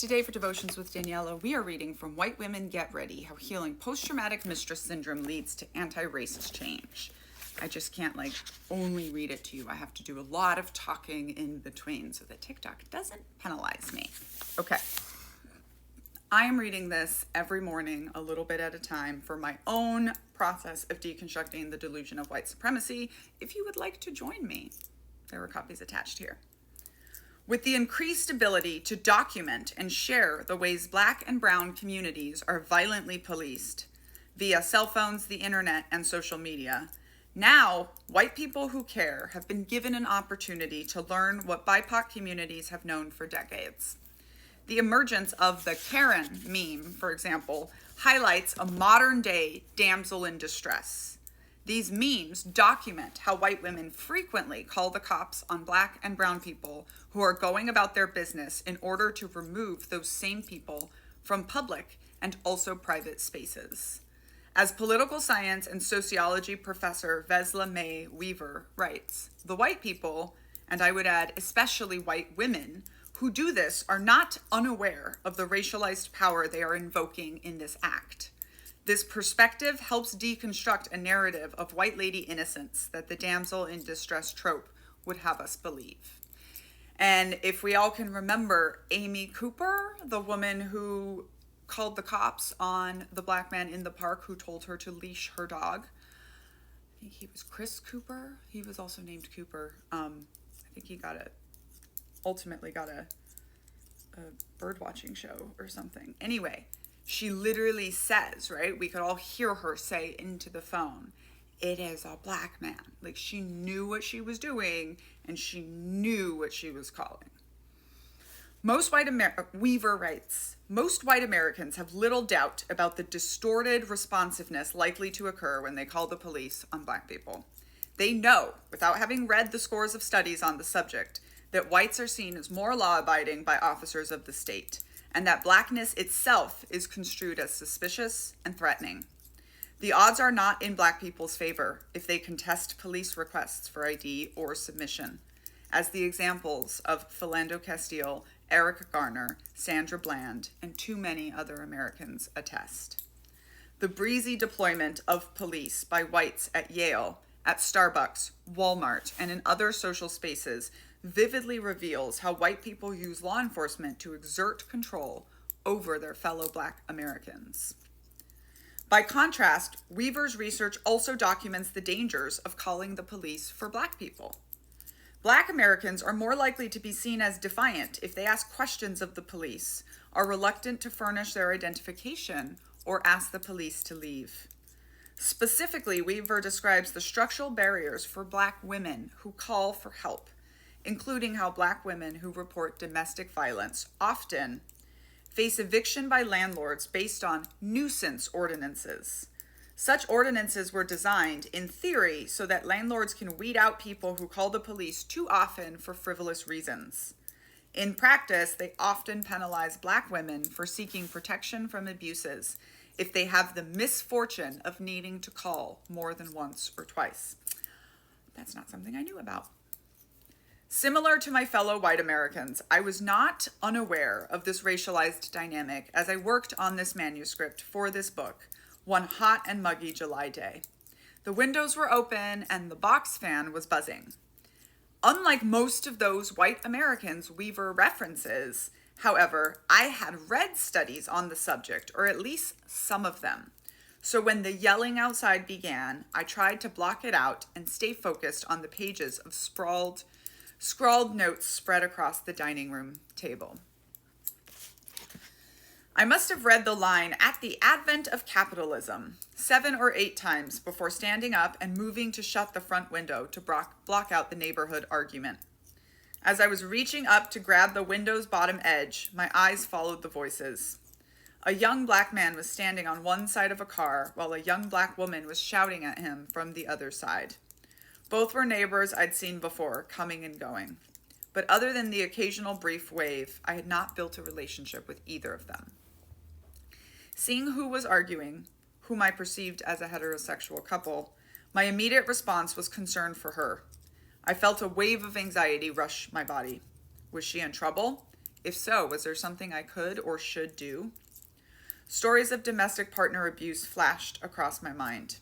Today for Devotions with Daniella, we are reading from White Women Get Ready, How Healing Post-Traumatic Mistress Syndrome Leads to Anti-Racist Change. I just can't only read it to you. I have to do a lot of talking in between so that TikTok doesn't penalize me. Okay. I am reading this every morning, a little bit at a time, for my own process of deconstructing the delusion of white supremacy. If you would like to join me, there are copies attached here. With the increased ability to document and share the ways Black and brown communities are violently policed via cell phones, the internet, and social media, now white people who care have been given an opportunity to learn what BIPOC communities have known for decades. The emergence of the Karen meme, for example, highlights a modern-day damsel in distress. These memes document how white women frequently call the cops on Black and brown people who are going about their business in order to remove those same people from public and also private spaces. As political science and sociology professor Vesla May Weaver writes, the white people, and I would add especially white women, who do this are not unaware of the racialized power they are invoking in this act. This perspective helps deconstruct a narrative of white lady innocence that the damsel in distress trope would have us believe. And if we all can remember Amy Cooper, the woman who called the cops on the Black man in the park who told her to leash her dog. I think he was Chris Cooper. He was also named Cooper. I think he ultimately got a bird watching show or something. Anyway, she literally says, right? We could all hear her say into the phone, it is a Black man. She knew what she was doing and she knew what she was calling. Weaver writes, most white Americans have little doubt about the distorted responsiveness likely to occur when they call the police on Black people. They know, without having read the scores of studies on the subject, that whites are seen as more law-abiding by officers of the state, and that Blackness itself is construed as suspicious and threatening. The odds are not in Black people's favor if they contest police requests for ID or submission, as the examples of Philando Castile, Eric Garner, Sandra Bland, and too many other Americans attest. The breezy deployment of police by whites at Yale, at Starbucks, Walmart, and in other social spaces vividly reveals how white people use law enforcement to exert control over their fellow Black Americans. By contrast, Weaver's research also documents the dangers of calling the police for Black people. Black Americans are more likely to be seen as defiant if they ask questions of the police, are reluctant to furnish their identification, or ask the police to leave. Specifically, Weaver describes the structural barriers for Black women who call for help, including how Black women who report domestic violence often face eviction by landlords based on nuisance ordinances. Such ordinances were designed, in theory, so that landlords can weed out people who call the police too often for frivolous reasons. In practice, they often penalize Black women for seeking protection from abuses if they have the misfortune of needing to call more than once or twice. That's not something I knew about. Similar to my fellow white Americans, I was not unaware of this racialized dynamic as I worked on this manuscript for this book, one hot and muggy July day. The windows were open and the box fan was buzzing. Unlike most of those white Americans Weaver references, however, I had read studies on the subject, or at least some of them. So when the yelling outside began, I tried to block it out and stay focused on the pages of scrawled notes spread across the dining room table. I must have read the line, "At the advent of capitalism," 7 or 8 times before standing up and moving to shut the front window to block out the neighborhood argument. As I was reaching up to grab the window's bottom edge, my eyes followed the voices. A young Black man was standing on one side of a car while a young Black woman was shouting at him from the other side. Both were neighbors I'd seen before, coming and going. But other than the occasional brief wave, I had not built a relationship with either of them. Seeing who was arguing, whom I perceived as a heterosexual couple, my immediate response was concern for her. I felt a wave of anxiety rush my body. Was she in trouble? If so, was there something I could or should do? Stories of domestic partner abuse flashed across my mind.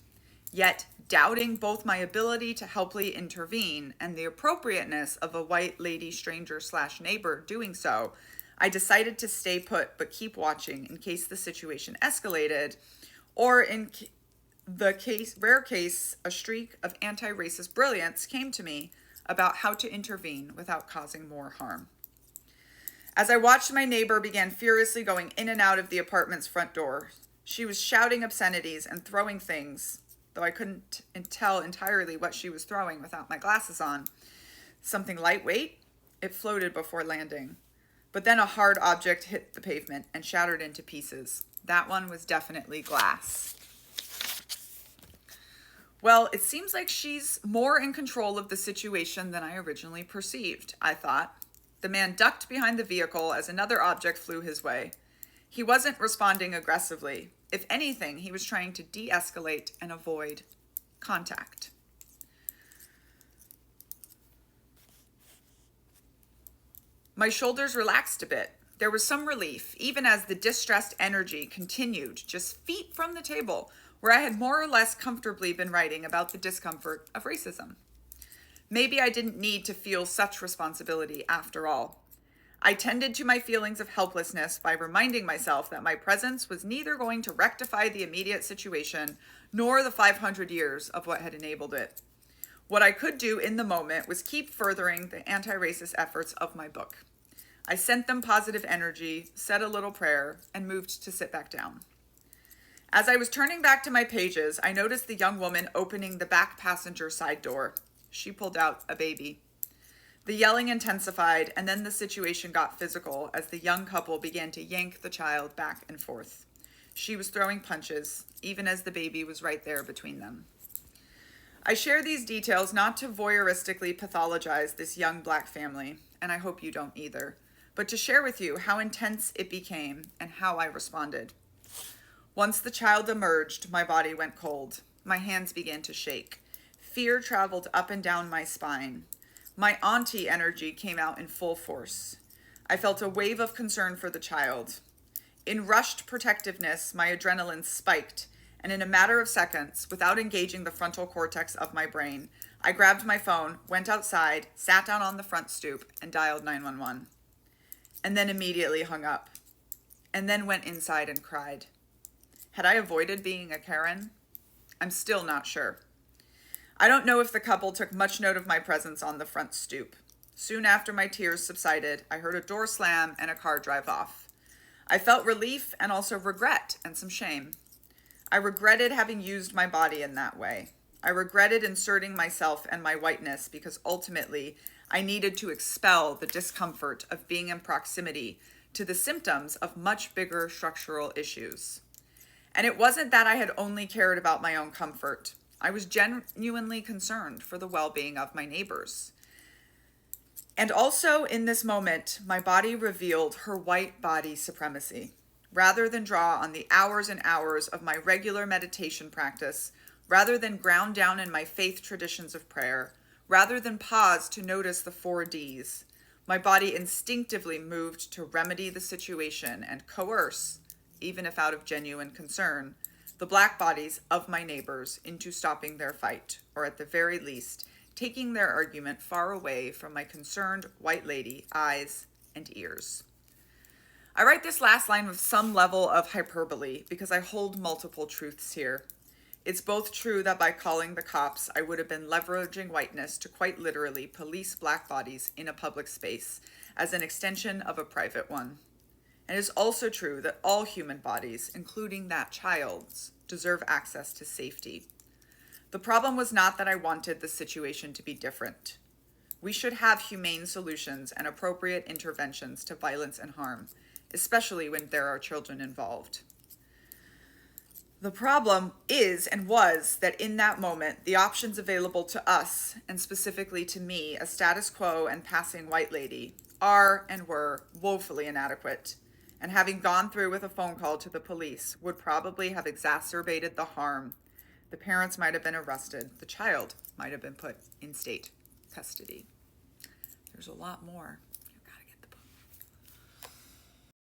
Yet, doubting both my ability to helpfully intervene and the appropriateness of a white lady stranger / neighbor doing so, I decided to stay put but keep watching in case the situation escalated, or in the rare case a streak of anti-racist brilliance came to me about how to intervene without causing more harm. As I watched my neighbor began furiously going in and out of the apartment's front door, she was shouting obscenities and throwing things, though I couldn't tell entirely what she was throwing without my glasses on. Something lightweight? It floated before landing. But then a hard object hit the pavement and shattered into pieces. That one was definitely glass. Well, it seems like she's more in control of the situation than I originally perceived, I thought. The man ducked behind the vehicle as another object flew his way. He wasn't responding aggressively. If anything, he was trying to de-escalate and avoid contact. My shoulders relaxed a bit. There was some relief, even as the distressed energy continued just feet from the table, where I had more or less comfortably been writing about the discomfort of racism. Maybe I didn't need to feel such responsibility after all. I tended to my feelings of helplessness by reminding myself that my presence was neither going to rectify the immediate situation nor the 500 years of what had enabled it. What I could do in the moment was keep furthering the anti-racist efforts of my book. I sent them positive energy, said a little prayer, and moved to sit back down. As I was turning back to my pages, I noticed the young woman opening the back passenger side door. She pulled out a baby. The yelling intensified, and then the situation got physical as the young couple began to yank the child back and forth. She was throwing punches, even as the baby was right there between them. I share these details not to voyeuristically pathologize this young Black family, and I hope you don't either, but to share with you how intense it became and how I responded. Once the child emerged, my body went cold. My hands began to shake. Fear traveled up and down my spine. My auntie energy came out in full force. I felt a wave of concern for the child. In rushed protectiveness, my adrenaline spiked, and in a matter of seconds, without engaging the frontal cortex of my brain, I grabbed my phone, went outside, sat down on the front stoop, and dialed 911. And then immediately hung up. And then went inside and cried. Had I avoided being a Karen? I'm still not sure. I don't know if the couple took much note of my presence on the front stoop. Soon after my tears subsided, I heard a door slam and a car drive off. I felt relief and also regret and some shame. I regretted having used my body in that way. I regretted inserting myself and my whiteness because ultimately I needed to expel the discomfort of being in proximity to the symptoms of much bigger structural issues. And it wasn't that I had only cared about my own comfort. I was genuinely concerned for the well-being of my neighbors. And also in this moment, my body revealed her white body supremacy. Rather than draw on the hours and hours of my regular meditation practice, rather than ground down in my faith traditions of prayer, rather than pause to notice the 4 Ds, my body instinctively moved to remedy the situation and coerce, even if out of genuine concern, the Black bodies of my neighbors into stopping their fight, or at the very least, taking their argument far away from my concerned white lady eyes and ears. I write this last line with some level of hyperbole because I hold multiple truths here. It's both true that by calling the cops, I would have been leveraging whiteness to quite literally police Black bodies in a public space as an extension of a private one. And it is also true that all human bodies, including that child's, deserve access to safety. The problem was not that I wanted the situation to be different. We should have humane solutions and appropriate interventions to violence and harm, especially when there are children involved. The problem is and was that in that moment, the options available to us, and specifically to me, a status quo and passing white lady, are and were woefully inadequate. And having gone through with a phone call to the police would probably have exacerbated the harm. The parents might have been arrested. The child might have been put in state custody. There's a lot more.